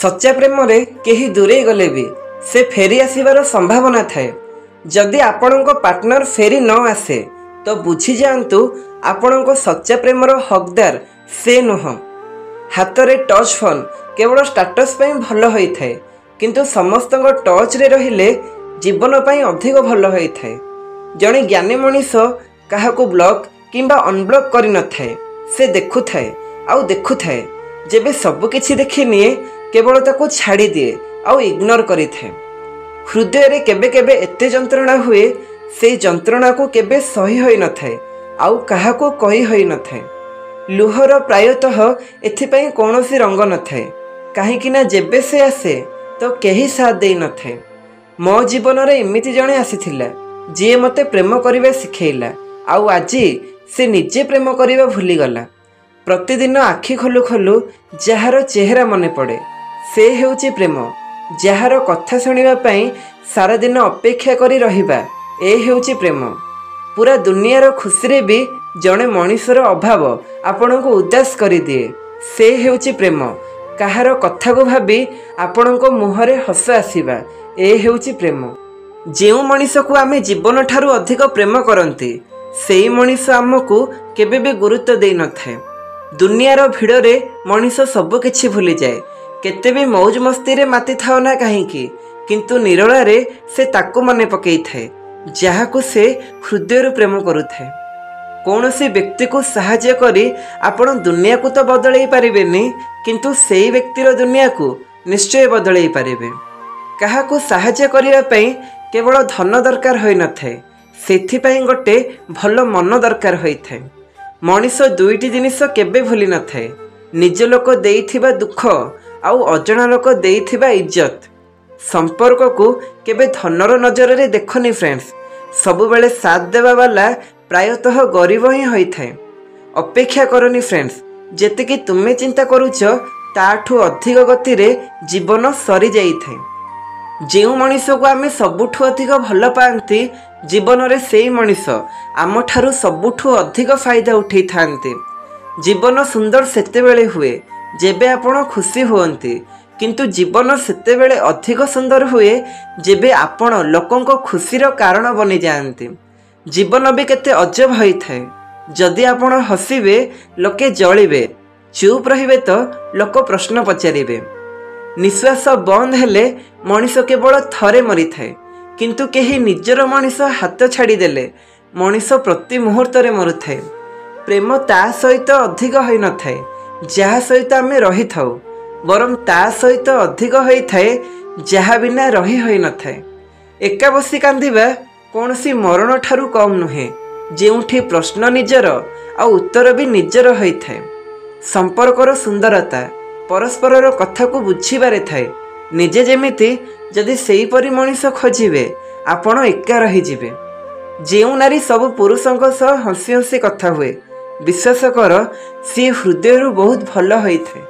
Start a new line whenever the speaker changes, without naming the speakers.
सच्चा प्रेम रे केही दूरे गले भी से फेरी आसबार संभावना थाए। जदि आपण पार्टनर फेरी न आसे तो बुझी जातु आपण सच्चा प्रेमर हकदार से नुह। हाथ रे टच फोन केवल स्टाटस पे भल होता है, किंतु समस्त टच रे रहिले जीवन पाई अधिक भल होता है। जड़े ज्ञानी मनीष क्या ब्लॉक किंबा अनब्लॉक कर न थाए, से देखु थाए आउ देखु थाए जेबे सब किछि देखि निए केवल ताको छाड़ी दिए आउ इग्नोर करि थाए। हृदय रे केबे केबे एते जंत्रणा हुए से जंत्रणा को केबे सही होई न थाए आउ काहाको कहि होई न थाए। लुहर प्रायतः एथिपई कोनोसी रंग न थाए, काहेकि ना जेबे से आसे तो केही साथ देई न थाए। मो जीवन रे एमिति जणे आसीथिला जे मते प्रेम करिबा सिखैला आउ आजी से निजे प्रेम करिबा भूली गला। प्रतिदिन आखि खोलु खोलु जार चेहरा मने पड़े से हेउची प्रेम। जार कथा शुणिबा पई सारा दिन अपेक्षा करी रहिबा ए हेउची प्रेम। पूरा दुनियार खुशी रे भी जड़े मनीषर अभाव आपण को उदास करी दिए से हेउची प्रेम। कहार कथा को भाबी आपण को मुहरे हस आसीबा ए हेउची प्रेम। जेउ मनीष को आमे जीवन ठारू अधिक प्रेम करंती सेई मनीष आमको केबे भी गुरुत्व देई न थाए। दुनियार भिड़ रे मनीष सब किछि भूली जाए, केते भी मौज मस्ती रे माति थाओ ना कहीं, किंतु निरोला रे से ताको मने पकई थाए जहाकू से हृदय प्रेम करुथाए। कौनसी व्यक्ति को सहाय्य करी आपण दुनिया को तो बदलई पारिबेनी, किंतु सेई व्यक्तिर दुनिया को निश्चय बदलई पारिबे। काहाकू सहाय्य करिया पई केवल धन दरकार होई न थाए, सेथिपई गोटे भल मन दरकार होई थाए। मनीष दुईटी जिनिस केबे भूली न थाए, निज लोक देइथिबा दुख आउ अजणा लोक देइथिबा इज्जत। संपर्क को केबे धनर नजर रे देखनी फ्रेंड्स, सबु बेले साथ देवा वाला प्रायतः गरीब ही होई थाए। अपेक्षा करनी फ्रेंड्स, जेते कि तुमे चिंता करूछ ताठू अधिक गति रे जीवन सरी जाई थाए। जेउ मनीष को आमे सबुठू अधिक भल पांती जीवन रे सेई मनीष आम ठारू सबुठू अधिक फायदा उठै थांते। जीवन सुंदर सेतेबेले हुए जेबे आपण खुशी हुअंती, किंतु जीवन सेतेबेले अधिक सुंदर हुए जेबे आपण लोकंको खुशीर कारण बनी जाआंती। जीवन भी केते अजब होई थाए। जदि आपण हसिबे लोके जळिबे, चुप रहिबे तो लोक प्रश्न पचारिबे। निश्वास बंद हेले मनीष केवल थरे मरी थाए, किंतु केही निजर मनीष हाथ छाड़ी देले मनीष प्रति मुहूर्त रे मरु थाए। प्रेम ता सहित अधिक होई न थाए जहा सहित आमे रही थाउ, बरम ता सहित अधिक होई थाए जहा बिना रही होई न थाए। एका बसी कांदिबा कोनसी मरण ठारू कम नुहे, जेउठी प्रश्न निजर आ उत्तर भी निजर होई थाए। संपर्कर सुंदरता परस्पर कथा को बुझीबारे थाए। निजे जेमिति जदि सेई परि मनीष खोजिबे आपण एका रही जिबे। जेउ नारी सब पुरुषों सह हसी हसी कथा हुए, विश्वास कर सी हृदय बहुत भल होई थाए।